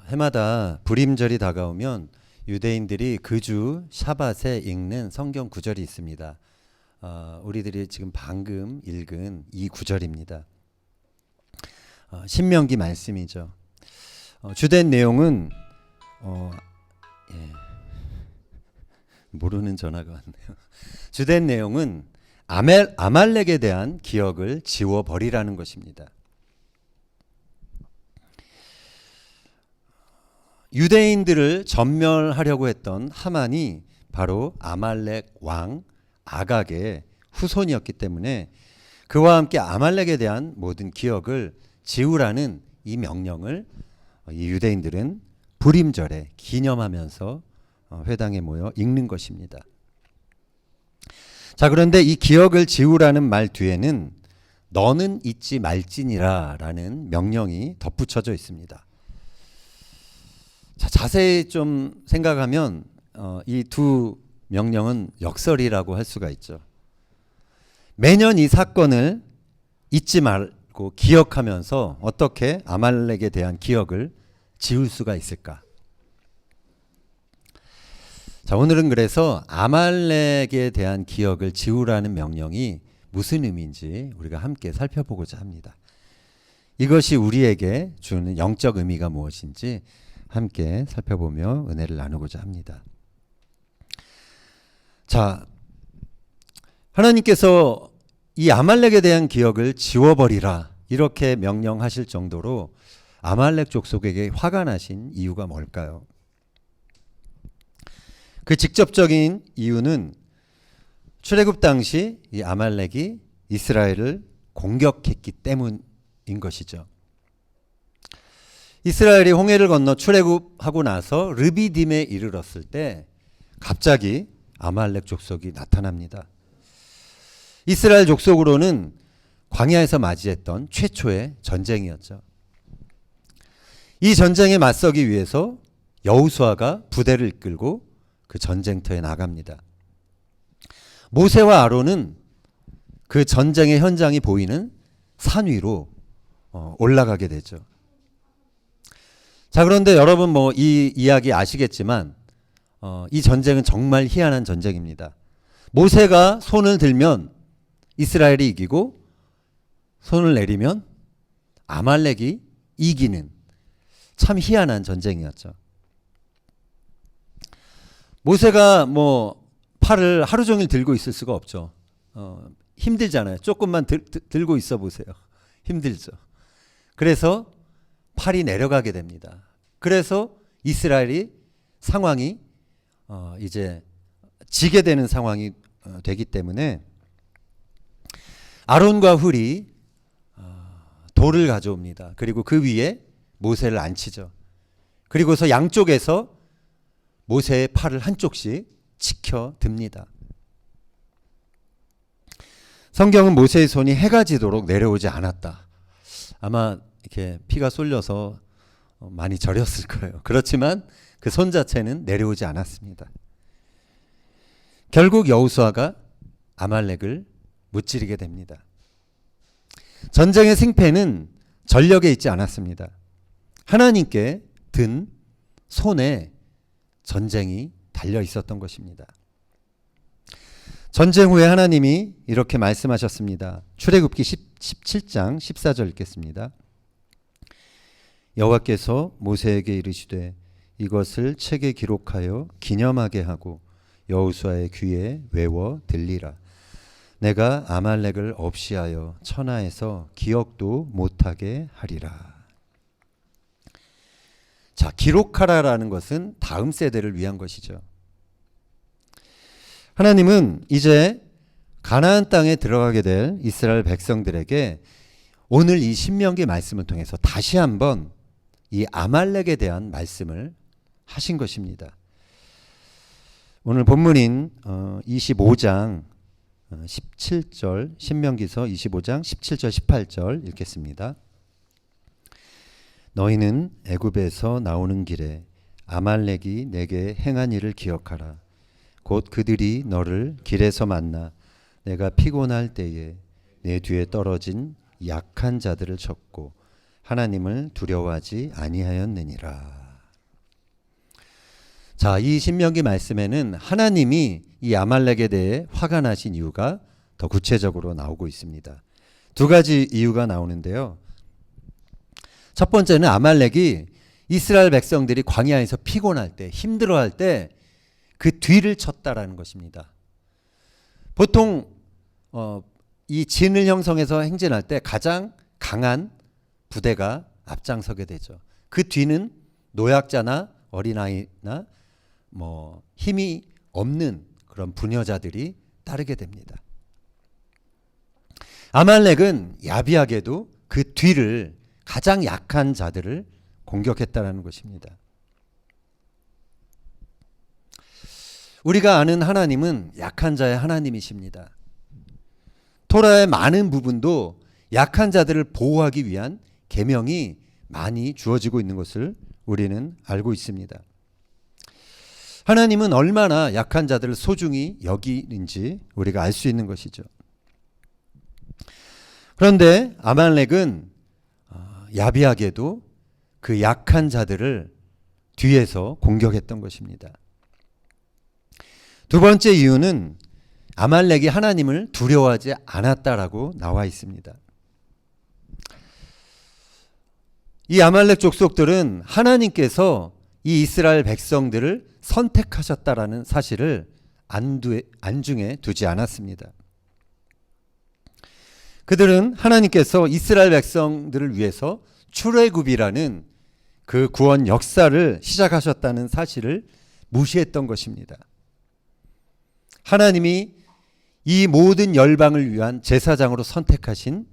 해마다 불임절이 다가오면 유대인들이 그 주 샤밧에 읽는 성경 구절이 있습니다. 우리들이 지금 방금 읽은 이 구절입니다. 신명기 말씀이죠. 주된 내용은 모르는 전화가 왔네요. 주된 내용은 아말렉에 대한 기억을 지워버리라는 것입니다. 유대인들을 전멸하려고 했던 하만이 바로 아말렉 왕 아각의 후손이었기 때문에 그와 함께 아말렉에 대한 모든 기억을 지우라는 이 명령을 이 유대인들은 불임절에 기념하면서 회당에 모여 읽는 것입니다. 자, 그런데 이 기억을 지우라는 말 뒤에는 너는 잊지 말지니라 라는 명령이 덧붙여져 있습니다. 자, 자세히 좀 생각하면 이 두 명령은 역설이라고 할 수가 있죠. 매년 이 사건을 잊지 말고 기억하면서 어떻게 아말렉에 대한 기억을 지울 수가 있을까? 자, 오늘은 그래서 아말렉에 대한 기억을 지우라는 명령이 무슨 의미인지 우리가 함께 살펴보고자 합니다. 이것이 우리에게 주는 영적 의미가 무엇인지 함께 살펴보며 은혜를 나누고자 합니다. 자, 하나님께서 이 아말렉에 대한 기억을 지워버리라 이렇게 명령하실 정도로 아말렉 족속에게 화가 나신 이유가 뭘까요? 그 직접적인 이유는 출애굽 당시 이 아말렉이 이스라엘을 공격했기 때문인 것이죠. 이스라엘이 홍해를 건너 출애굽하고 나서 르비딤에 이르렀을 때 갑자기 아말렉 족속이 나타납니다. 이스라엘 족속으로는 광야에서 맞이했던 최초의 전쟁이었죠. 이 전쟁에 맞서기 위해서 여호수아가 부대를 이끌고 그 전쟁터에 나갑니다. 모세와 아론은 그 전쟁의 현장이 보이는 산 위로 올라가게 되죠. 자, 그런데 여러분 이 이야기 아시겠지만 이 전쟁은 정말 희한한 전쟁입니다. 모세가 손을 들면 이스라엘이 이기고 손을 내리면 아말렉이 이기는 참 희한한 전쟁이었죠. 모세가 팔을 하루 종일 들고 있을 수가 없죠. 힘들잖아요. 조금만 들고 있어 보세요. 힘들죠. 그래서 팔이 내려가게 됩니다. 그래서 이스라엘이 상황이 이제 지게 되는 상황이 되기 때문에 아론과 훌이 돌을 가져옵니다. 그리고 그 위에 모세를 앉히죠. 그리고서 양쪽에서 모세의 팔을 한쪽씩 치켜 듭니다. 성경은 모세의 손이 해가 지도록 내려오지 않았다. 아마 이렇게 피가 쏠려서 많이 저렸을 거예요. 그렇지만 그 손 자체는 내려오지 않았습니다. 결국 여호수아가 아말렉을 무찌르게 됩니다. 전쟁의 승패는 전력에 있지 않았습니다. 하나님께 든 손에 전쟁이 달려 있었던 것입니다. 전쟁 후에 하나님이 이렇게 말씀하셨습니다. 출애굽기 17장 14절 읽겠습니다. 여호와께서 모세에게 이르시되 이것을 책에 기록하여 기념하게 하고 여호수아의 귀에 외워 들리라. 내가 아말렉을 없이하여 천하에서 기억도 못하게 하리라. 자, 기록하라라는 것은 다음 세대를 위한 것이죠. 하나님은 이제 가나안 땅에 들어가게 될 이스라엘 백성들에게 오늘 이 신명기 말씀을 통해서 다시 한번 이 아말렉에 대한 말씀을 하신 것입니다. 오늘 본문인 25장 17절 신명기서 25장 17절 18절 읽겠습니다. 너희는 애굽에서 나오는 길에 아말렉이 내게 행한 일을 기억하라. 곧 그들이 너를 길에서 만나 내가 피곤할 때에 내 뒤에 떨어진 약한 자들을 쳤고 하나님을 두려워하지 아니하였느니라. 자, 이 신명기 말씀에는 하나님이 이 아말렉에 대해 화가 나신 이유가 더 구체적으로 나오고 있습니다. 두 가지 이유가 나오는데요. 첫 번째는 아말렉이 이스라엘 백성들이 광야에서 피곤할 때, 힘들어할 때 그 뒤를 쳤다라는 것입니다. 보통 이 진을 형성해서 행진할 때 가장 강한 부대가 앞장서게 되죠. 그 뒤는 노약자나 어린아이나 힘이 없는 그런 부녀자들이 따르게 됩니다. 아말렉은 야비하게도 그 뒤를 가장 약한 자들을 공격했다라는 것입니다. 우리가 아는 하나님은 약한 자의 하나님이십니다. 토라의 많은 부분도 약한 자들을 보호하기 위한 계명이 많이 주어지고 있는 것을 우리는 알고 있습니다. 하나님은 얼마나 약한 자들을 소중히 여기는지 우리가 알 수 있는 것이죠. 그런데 아말렉은 야비하게도 그 약한 자들을 뒤에서 공격했던 것입니다. 두 번째 이유는 아말렉이 하나님을 두려워하지 않았다라고 나와 있습니다. 이 아말렉 족속들은 하나님께서 이 이스라엘 백성들을 선택하셨다라는 사실을 안중에 두지 않았습니다. 그들은 하나님께서 이스라엘 백성들을 위해서 출애굽이라는 그 구원 역사를 시작하셨다는 사실을 무시했던 것입니다. 하나님이 이 모든 열방을 위한 제사장으로 선택하신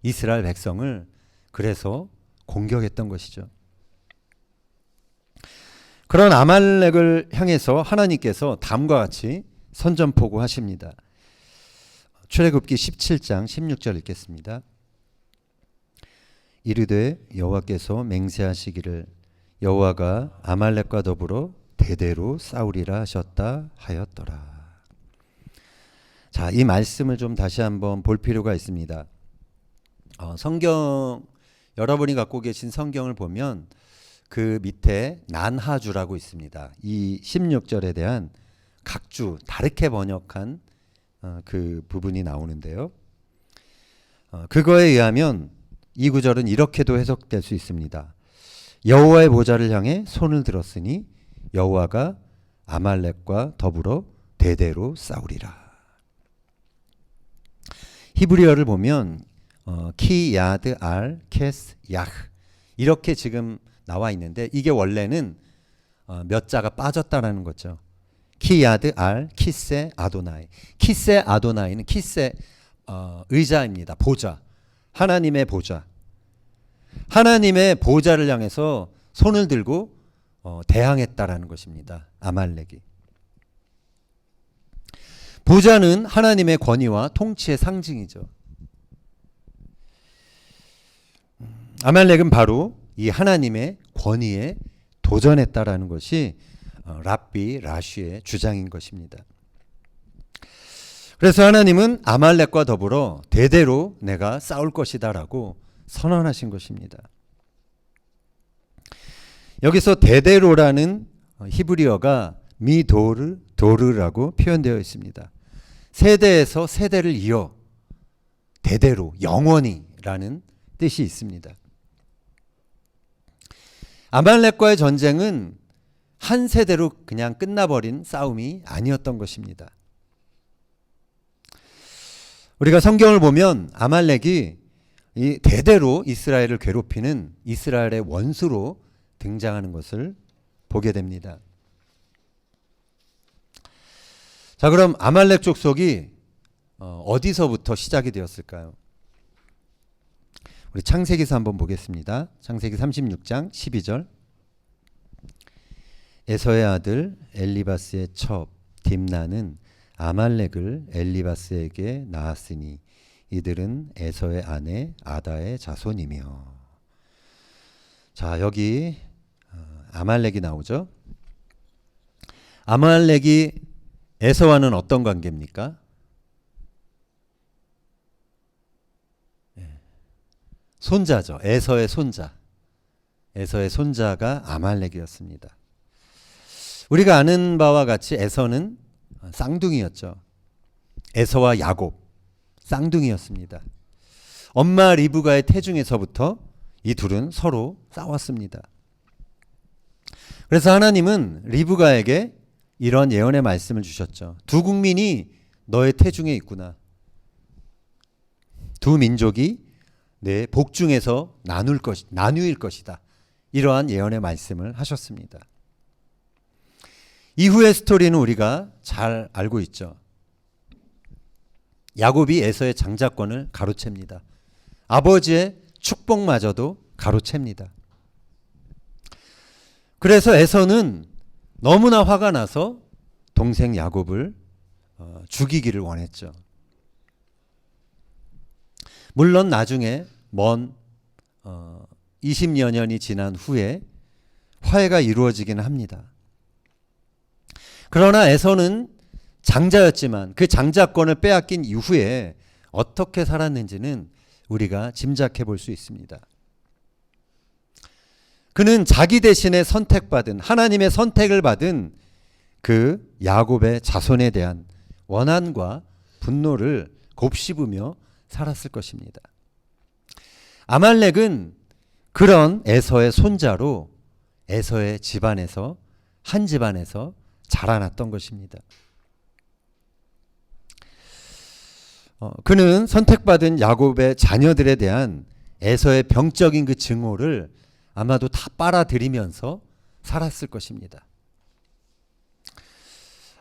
이스라엘 백성을 그래서 공격했던 것이죠. 그런 아말렉을 향해서 하나님께서 다음과 같이 선전포고하십니다. 출애굽기 17장 16절 읽겠습니다. 이르되 여호와께서 맹세하시기를 여호와가 아말렉과 더불어 대대로 싸우리라 하셨다 하였더라. 자, 이 말씀을 좀 다시 한번 볼 필요가 있습니다. 성경 여러분이 갖고 계신 성경을 보면 그 밑에 난하주라고 있습니다. 이 16절에 대한 각주 다르게 번역한 그 부분이 나오는데요. 그거에 의하면 이 구절은 이렇게도 해석될 수 있습니다. 여호와의 보좌를 향해 손을 들었으니 여호와가 아말렉과 더불어 대대로 싸우리라. 히브리어를 보면 키 야드 알 캐스 야흐 이렇게 지금 나와 있는데 이게 원래는 몇 자가 빠졌다라는 거죠. 키 야드 알 키세 아도나이. 키세 아도나이는 키세 의자입니다. 보좌. 하나님의 보좌. 하나님의 보좌를 향해서 손을 들고 대항했다라는 것입니다. 아말렉이. 보좌는 하나님의 권위와 통치의 상징이죠. 아말렉은 바로 이 하나님의 권위에 도전했다라는 것이 랍비 라쉬의 주장인 것입니다. 그래서 하나님은 아말렉과 더불어 대대로 내가 싸울 것이다라고 선언하신 것입니다. 여기서 대대로라는 히브리어가 도르라고 표현되어 있습니다. 세대에서 세대를 이어 대대로 영원히라는 뜻이 있습니다. 아말렉과의 전쟁은 한 세대로 그냥 끝나버린 싸움이 아니었던 것입니다. 우리가 성경을 보면 아말렉이 이 대대로 이스라엘을 괴롭히는 이스라엘의 원수로 등장하는 것을 보게 됩니다. 자, 그럼 아말렉 족속이 어디서부터 시작이 되었을까요? 우리 창세기서 한번 보겠습니다. 창세기 36장 12절. 에서의 아들 엘리바스의 첩 딥나는 아말렉을 엘리바스에게 낳았으니 이들은 에서의 아내 아다의 자손이며. 자, 여기 아말렉이 나오죠. 아말렉이 에서와는 어떤 관계입니까? 손자죠. 에서의 손자. 에서의 손자가 아말렉이었습니다. 우리가 아는 바와 같이 에서는 쌍둥이였죠. 에서와 야곱 쌍둥이였습니다. 엄마 리브가의 태중에서부터 이 둘은 서로 싸웠습니다. 그래서 하나님은 리브가에게 이런 예언의 말씀을 주셨죠. 두 국민이 너의 태중에 있구나. 두 민족이 내 복중에서 나누일 것이다. 이러한 예언의 말씀을 하셨습니다. 이후의 스토리는 우리가 잘 알고 있죠. 야곱이 에서의 장자권을 가로챕니다. 아버지의 축복마저도 가로챕니다. 그래서 에서는 너무나 화가 나서 동생 야곱을 죽이기를 원했죠. 물론 나중에 먼 20여 년이 지난 후에 화해가 이루어지기는 합니다. 그러나 에서는 장자였지만 그 장자권을 빼앗긴 이후에 어떻게 살았는지는 우리가 짐작해 볼 수 있습니다. 그는 자기 대신에 선택받은, 하나님의 선택을 받은 그 야곱의 자손에 대한 원한과 분노를 곱씹으며 살았을 것입니다. 아말렉은 그런 에서의 손자로 에서의 집안에서, 한 집안에서 자라났던 것입니다. 그는 선택받은 야곱의 자녀들에 대한 에서의 병적인 그 증오를 아마도 다 빨아들이면서 살았을 것입니다.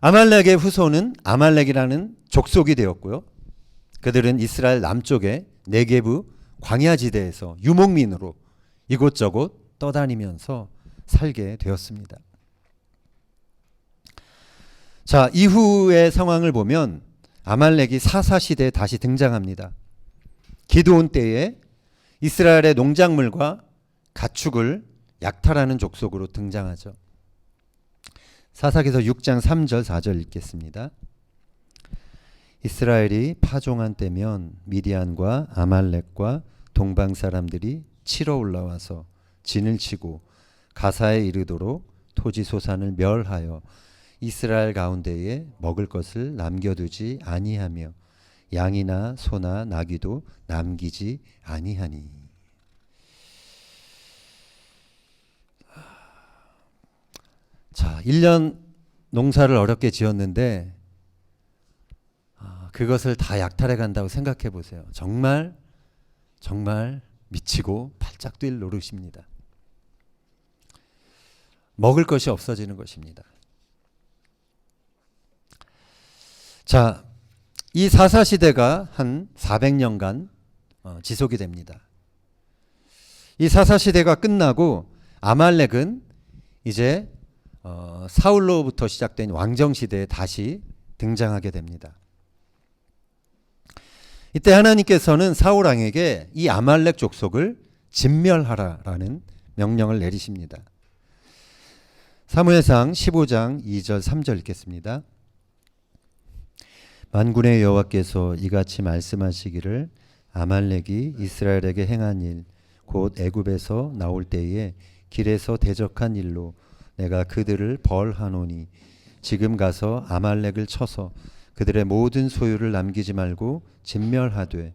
아말렉의 후손은 아말렉이라는 족속이 되었고요. 그들은 이스라엘 남쪽의 네게브 광야지대에서 유목민으로 이곳저곳 떠다니면서 살게 되었습니다. 자, 이후의 상황을 보면 아말렉이 사사시대에 다시 등장합니다. 기드온 때에 이스라엘의 농작물과 가축을 약탈하는 족속으로 등장하죠. 사사기서 6장 3절 4절 읽겠습니다. 이스라엘이 파종한 때면 미디안과 아말렉과 동방 사람들이 치러 올라와서 진을 치고 가사에 이르도록 토지 소산을 멸하여 이스라엘 가운데에 먹을 것을 남겨두지 아니하며 양이나 소나 나귀도 남기지 아니하니. 자, 1년 농사를 어렵게 지었는데 그것을 다 약탈해 간다고 생각해 보세요. 정말 미치고 발작 뛸 노릇입니다. 먹을 것이 없어지는 것입니다. 자, 이 사사시대가 한 400년간 지속이 됩니다. 이 사사시대가 끝나고 아말렉은 이제 사울로부터 시작된 왕정시대에 다시 등장하게 됩니다. 이때 하나님께서는 사울 왕에게 이 아말렉 족속을 진멸하라라는 명령을 내리십니다. 사무엘상 15장 2절 3절 읽겠습니다. 만군의 여호와께서 이같이 말씀하시기를 아말렉이 이스라엘에게 행한 일 곧 애굽에서 나올 때에 길에서 대적한 일로 내가 그들을 벌하노니 지금 가서 아말렉을 쳐서 그들의 모든 소유를 남기지 말고 진멸하되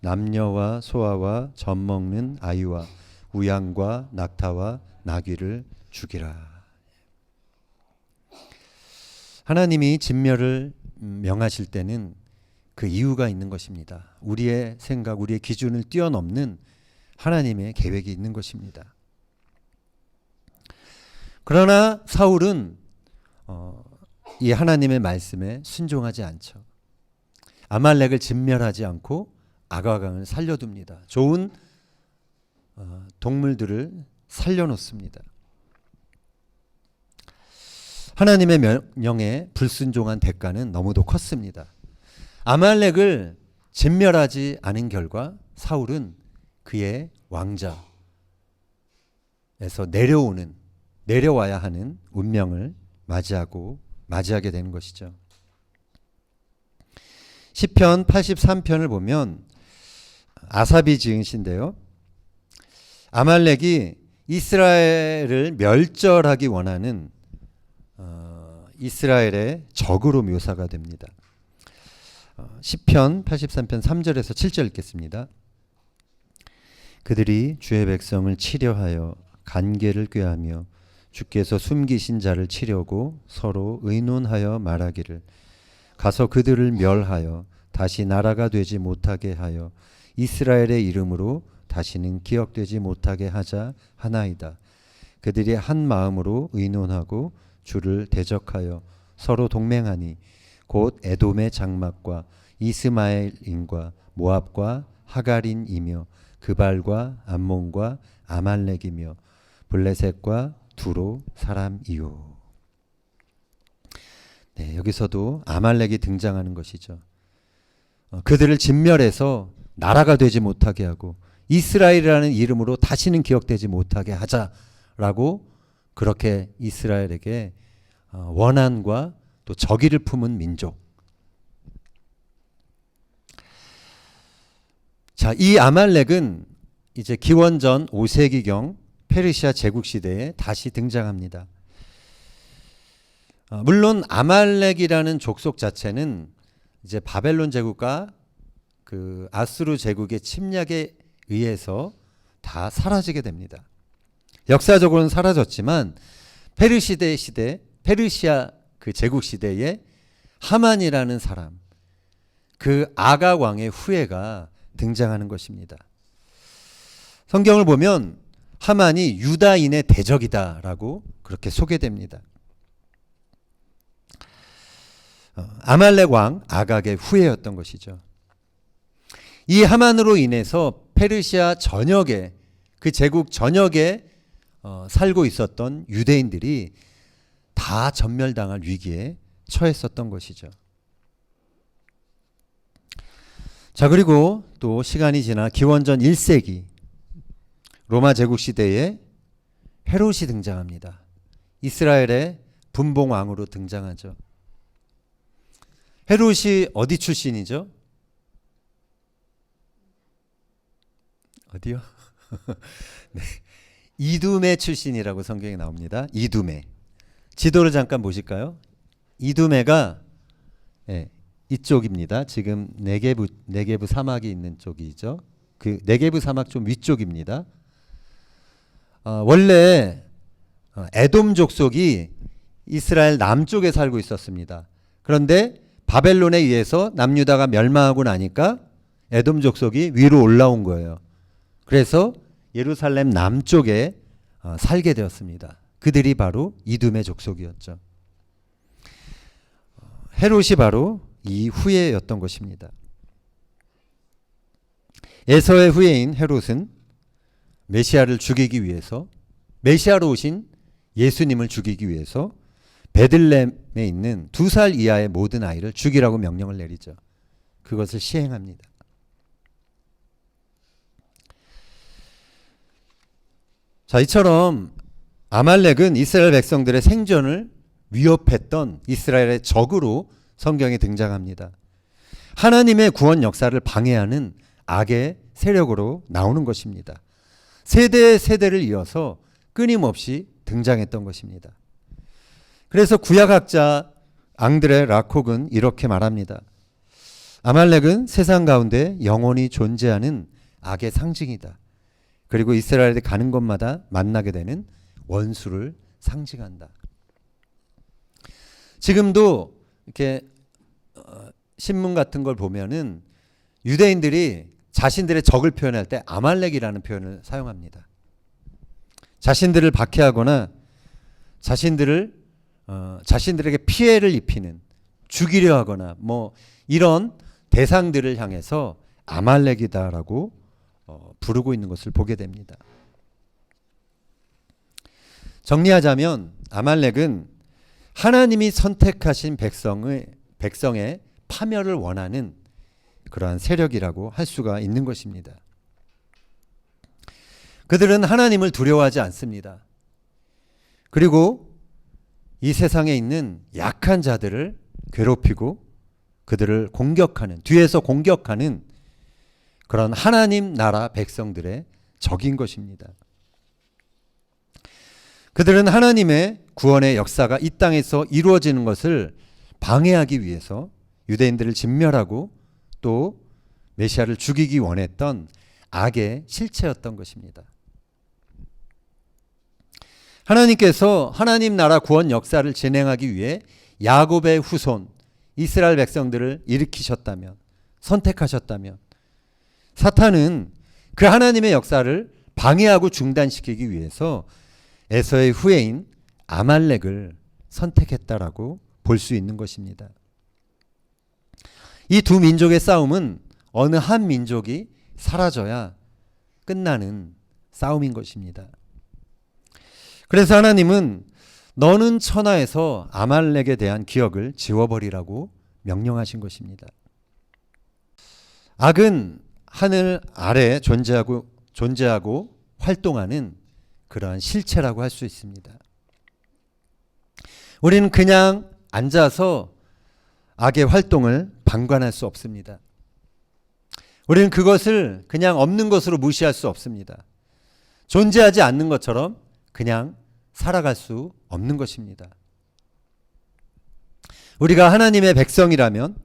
남녀와 소아와 젖먹는 아이와 우양과 낙타와 나귀를 죽이라. 하나님이 진멸을 명하실 때는 그 이유가 있는 것입니다. 우리의 생각, 우리의 기준을 뛰어넘는 하나님의 계획이 있는 것입니다. 그러나 사울은 이 하나님의 말씀에 순종하지 않죠. 아말렉을 진멸하지 않고 아가강을 살려둡니다. 좋은 동물들을 살려놓습니다. 하나님의 명령에 불순종한 대가는 너무도 컸습니다. 아말렉을 진멸하지 않은 결과 사울은 그의 왕자에서 내려와야 하는 운명을 맞이하게 되는 것이죠. 시편 83편을 보면 아삽이 지은 시인데요. 아말렉이 이스라엘을 멸절하기 원하는 이스라엘의 적으로 묘사가 됩니다. 시편 83편 3절에서 7절 읽겠습니다. 그들이 주의 백성을 치려하여 간계를 꾀하며 주께서 숨기신 자를 치려고 서로 의논하여 말하기를 가서 그들을 멸하여 다시 나라가 되지 못하게 하여 이스라엘의 이름으로 다시는 기억되지 못하게 하자 하나이다. 그들이 한 마음으로 의논하고 주를 대적하여 서로 동맹하니 곧 에돔의 장막과 이스마엘인과 모압과 하갈인이며 그발과 암몬과 아말렉이며 블레셋과 두로 사람이요. 네, 여기서도 아말렉이 등장하는 것이죠. 그들을 진멸해서 나라가 되지 못하게 하고 이스라엘이라는 이름으로 다시는 기억되지 못하게 하자라고 그렇게 이스라엘에게 원한과 또 적의를 품은 민족. 자, 이 아말렉은 이제 기원전 5세기경 페르시아 제국 시대에 다시 등장합니다. 물론 아말렉이라는 족속 자체는 이제 바벨론 제국과 그 아수르 제국의 침략에 의해서 다 사라지게 됩니다. 역사적으로는 사라졌지만 페르시아 그 제국 시대에 하만이라는 사람, 그 아각 왕의 후예가 등장하는 것입니다. 성경을 보면 하만이 유다인의 대적이다라고 그렇게 소개됩니다. 아말렉 왕 아각의 후예였던 것이죠. 이 하만으로 인해서 페르시아 전역에 그 제국 전역에 살고 있었던 유대인들이 다 전멸당할 위기에 처했었던 것이죠. 자, 그리고 또 시간이 지나 기원전 1세기 로마 제국 시대에 헤롯이 등장합니다. 이스라엘의 분봉왕으로 등장하죠. 헤롯이 어디 출신이죠? 어디요? 네. 이두메 출신이라고 성경에 나옵니다. 이두메. 지도를 잠깐 보실까요? 이두메가 이쪽입니다. 지금 네게브 사막이 있는 쪽이죠. 그 네게브 사막 좀 위쪽입니다. 원래 에돔 족속이 이스라엘 남쪽에 살고 있었습니다. 그런데 바벨론에 의해서 남유다가 멸망하고 나니까 에돔 족속이 위로 올라온 거예요. 그래서 예루살렘 남쪽에 살게 되었습니다. 그들이 바로 이두메 족속이었죠. 헤롯이 바로 이 후예였던 것입니다. 에서의 후예인 헤롯은 메시아를 죽이기 위해서, 메시아로 오신 예수님을 죽이기 위해서 베들레헴에 있는 2살 이하의 모든 아이를 죽이라고 명령을 내리죠. 그것을 시행합니다. 자, 이처럼 아말렉은 이스라엘 백성들의 생존을 위협했던 이스라엘의 적으로 성경에 등장합니다. 하나님의 구원 역사를 방해하는 악의 세력으로 나오는 것입니다. 세대를 이어서 끊임없이 등장했던 것입니다. 그래서 구약학자 앙드레 라콕은 이렇게 말합니다. 아말렉은 세상 가운데 영원히 존재하는 악의 상징이다. 그리고 이스라엘에 가는 곳마다 만나게 되는 원수를 상징한다. 지금도 이렇게 신문 같은 걸 보면은 유대인들이 자신들의 적을 표현할 때 아말렉이라는 표현을 사용합니다. 자신들을 박해하거나 자신들에게 피해를 입히는, 죽이려 하거나 뭐 이런 대상들을 향해서 아말렉이다라고 부르고 있는 것을 보게 됩니다. 정리하자면 아말렉은 하나님이 선택하신 백성의 파멸을 원하는 그러한 세력이라고 할 수가 있는 것입니다. 그들은 하나님을 두려워하지 않습니다. 그리고 이 세상에 있는 약한 자들을 괴롭히고 그들을 공격하는, 뒤에서 공격하는 그런 하나님 나라 백성들의 적인 것입니다. 그들은 하나님의 구원의 역사가 이 땅에서 이루어지는 것을 방해하기 위해서 유대인들을 진멸하고 또 메시아를 죽이기 원했던 악의 실체였던 것입니다. 하나님께서 하나님 나라 구원 역사를 진행하기 위해 야곱의 후손 이스라엘 백성들을 일으키셨다면, 선택하셨다면, 사탄은 그 하나님의 역사를 방해하고 중단시키기 위해서 에서의 후예인 아말렉을 선택했다라고 볼 수 있는 것입니다. 이 두 민족의 싸움은 어느 한 민족이 사라져야 끝나는 싸움인 것입니다. 그래서 하나님은 너는 천하에서 아말렉에 대한 기억을 지워버리라고 명령하신 것입니다. 악은 하늘 아래 존재하고 활동하는 그러한 실체라고 할 수 있습니다. 우리는 그냥 앉아서 악의 활동을 방관할 수 없습니다. 우리는 그것을 그냥 없는 것으로 무시할 수 없습니다. 존재하지 않는 것처럼 그냥 살아갈 수 없는 것입니다. 우리가 하나님의 백성이라면,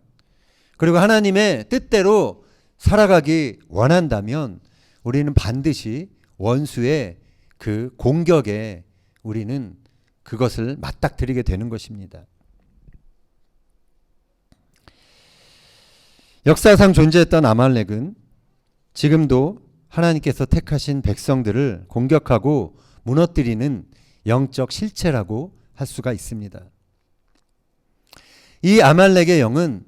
그리고 하나님의 뜻대로 살아가기 원한다면 우리는 반드시 원수의 그 공격에 우리는 그것을 맞닥뜨리게 되는 것입니다. 역사상 존재했던 아말렉은 지금도 하나님께서 택하신 백성들을 공격하고 무너뜨리는 영적 실체라고 할 수가 있습니다. 이 아말렉의 영은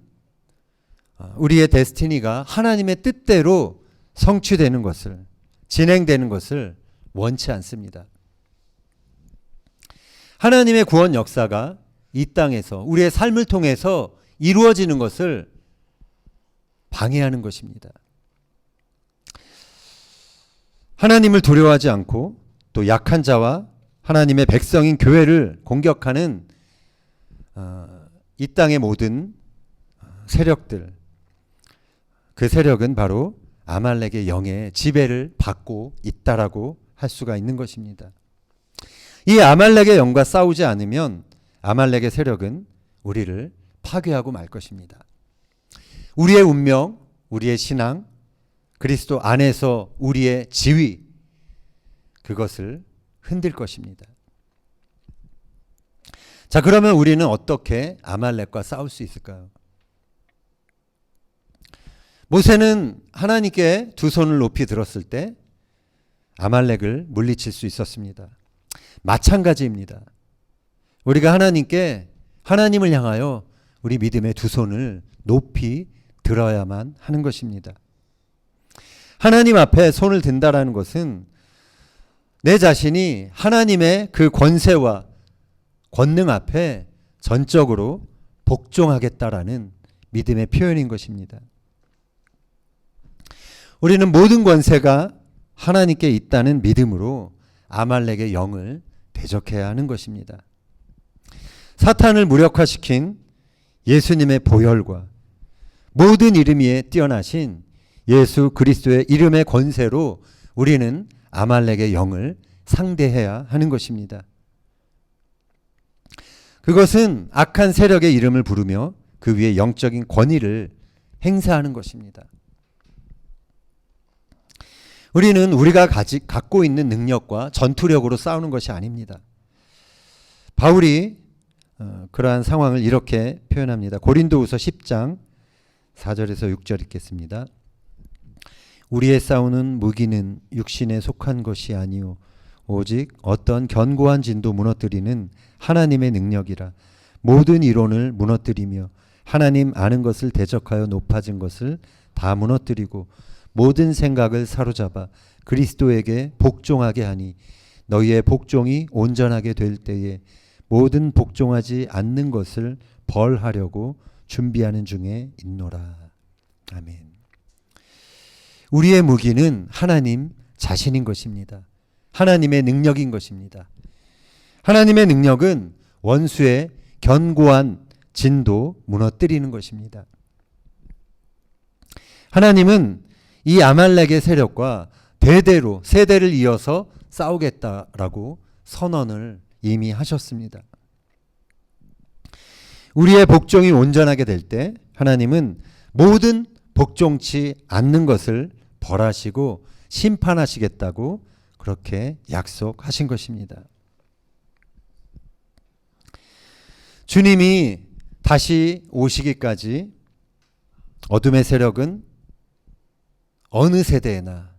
우리의 데스티니가 하나님의 뜻대로 성취되는 것을, 진행되는 것을 원치 않습니다. 하나님의 구원 역사가 이 땅에서 우리의 삶을 통해서 이루어지는 것을 방해하는 것입니다. 하나님을 두려워하지 않고 또 약한 자와 하나님의 백성인 교회를 공격하는 이 땅의 모든 세력들, 그 세력은 바로 아말렉의 영의 지배를 받고 있다라고 할 수가 있는 것입니다. 이 아말렉의 영과 싸우지 않으면 아말렉의 세력은 우리를 파괴하고 말 것입니다. 우리의 운명, 우리의 신앙, 그리스도 안에서 우리의 지위, 그것을 흔들 것입니다. 자, 그러면 우리는 어떻게 아말렉과 싸울 수 있을까요? 모세는 하나님께 두 손을 높이 들었을 때 아말렉을 물리칠 수 있었습니다. 마찬가지입니다. 우리가 하나님을 향하여 우리 믿음의 두 손을 높이 들어야만 하는 것입니다. 하나님 앞에 손을 든다라는 것은 내 자신이 하나님의 그 권세와 권능 앞에 전적으로 복종하겠다라는 믿음의 표현인 것입니다. 우리는 모든 권세가 하나님께 있다는 믿음으로 아말렉의 영을 대적해야 하는 것입니다. 사탄을 무력화시킨 예수님의 보혈과 모든 이름 위에 뛰어나신 예수 그리스도의 이름의 권세로 우리는 아말렉의 영을 상대해야 하는 것입니다. 그것은 악한 세력의 이름을 부르며 그 위에 영적인 권위를 행사하는 것입니다. 우리는 우리가 갖고 있는 능력과 전투력으로 싸우는 것이 아닙니다. 바울이 그러한 상황을 이렇게 표현합니다. 고린도후서 10장 4절에서 6절 읽겠습니다. 우리의 싸우는 무기는 육신에 속한 것이 아니요 오직 어떤 견고한 진도 무너뜨리는 하나님의 능력이라. 모든 이론을 무너뜨리며 하나님 아는 것을 대적하여 높아진 것을 다 무너뜨리고 모든 생각을 사로잡아 그리스도에게 복종하게 하니 너희의 복종이 온전하게 될 때에 모든 복종하지 않는 것을 벌하려고 준비하는 중에 있노라. 아멘. 우리의 무기는 하나님 자신인 것입니다. 하나님의 능력인 것입니다. 하나님의 능력은 원수의 견고한 진도 무너뜨리는 것입니다. 하나님은 이 아말렉의 세력과 대대로 세대를 이어서 싸우겠다라고 선언을 이미 하셨습니다. 우리의 복종이 온전하게 될 때 하나님은 모든 복종치 않는 것을 벌하시고 심판하시겠다고 그렇게 약속하신 것입니다. 주님이 다시 오시기까지 어둠의 세력은 어느 세대에나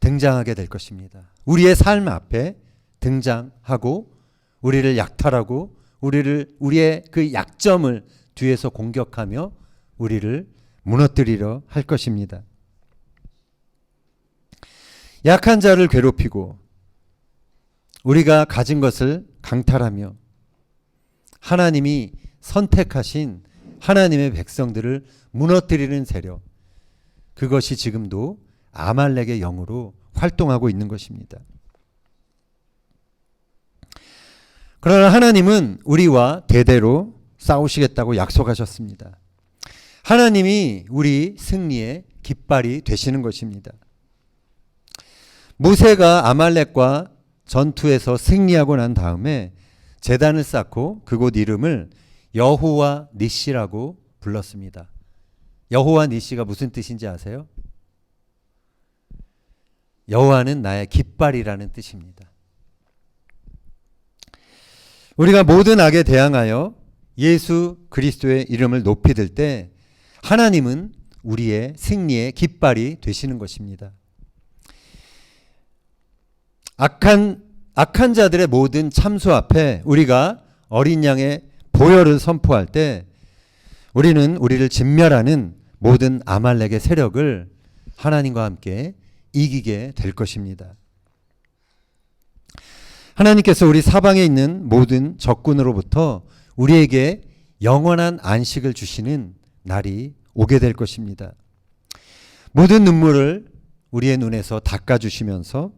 등장하게 될 것입니다. 우리의 삶 앞에 등장하고 우리를 약탈하고 우리의 그 약점을 뒤에서 공격하며 우리를 무너뜨리려 할 것입니다. 약한 자를 괴롭히고 우리가 가진 것을 강탈하며 하나님이 선택하신 하나님의 백성들을 무너뜨리는 세력, 그것이 지금도 아말렉의 영으로 활동하고 있는 것입니다. 그러나 하나님은 우리와 대대로 싸우시겠다고 약속하셨습니다. 하나님이 우리 승리의 깃발이 되시는 것입니다. 모세가 아말렉과 전투에서 승리하고 난 다음에 제단을 쌓고 그곳 이름을 여호와 니시라고 불렀습니다. 여호와 니시가 무슨 뜻인지 아세요? 여호와는 나의 깃발이라는 뜻입니다. 우리가 모든 악에 대항하여 예수 그리스도의 이름을 높이 들 때 하나님은 우리의 승리의 깃발이 되시는 것입니다. 악한 자들의 모든 참수 앞에 우리가 어린 양의 보혈을 선포할 때 우리는 우리를 진멸하는 모든 아말렉의 세력을 하나님과 함께 이기게 될 것입니다. 하나님께서 우리 사방에 있는 모든 적군으로부터 우리에게 영원한 안식을 주시는 날이 오게 될 것입니다. 모든 눈물을 우리의 눈에서 닦아주시면서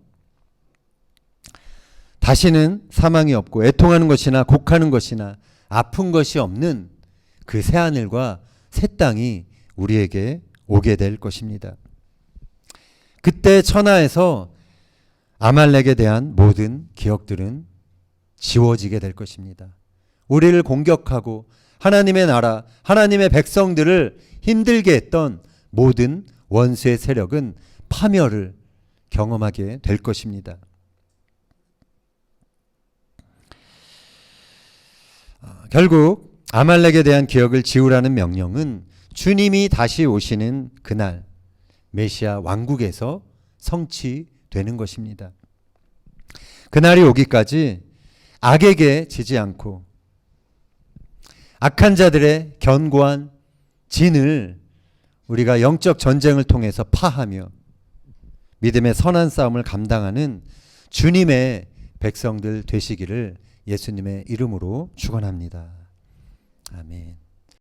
다시는 사망이 없고 애통하는 것이나 곡하는 것이나 아픈 것이 없는 그 새하늘과 새 땅이 우리에게 오게 될 것입니다. 그때 천하에서 아말렉에 대한 모든 기억들은 지워지게 될 것입니다. 우리를 공격하고 하나님의 나라, 하나님의 백성들을 힘들게 했던 모든 원수의 세력은 파멸을 경험하게 될 것입니다. 결국 아말렉에 대한 기억을 지우라는 명령은 주님이 다시 오시는 그날 메시아 왕국에서 성취되는 것입니다. 그날이 오기까지 악에게 지지 않고 악한 자들의 견고한 진을 우리가 영적 전쟁을 통해서 파하며 믿음의 선한 싸움을 감당하는 주님의 백성들 되시기를 예수님의 이름으로 축원합니다. 아멘.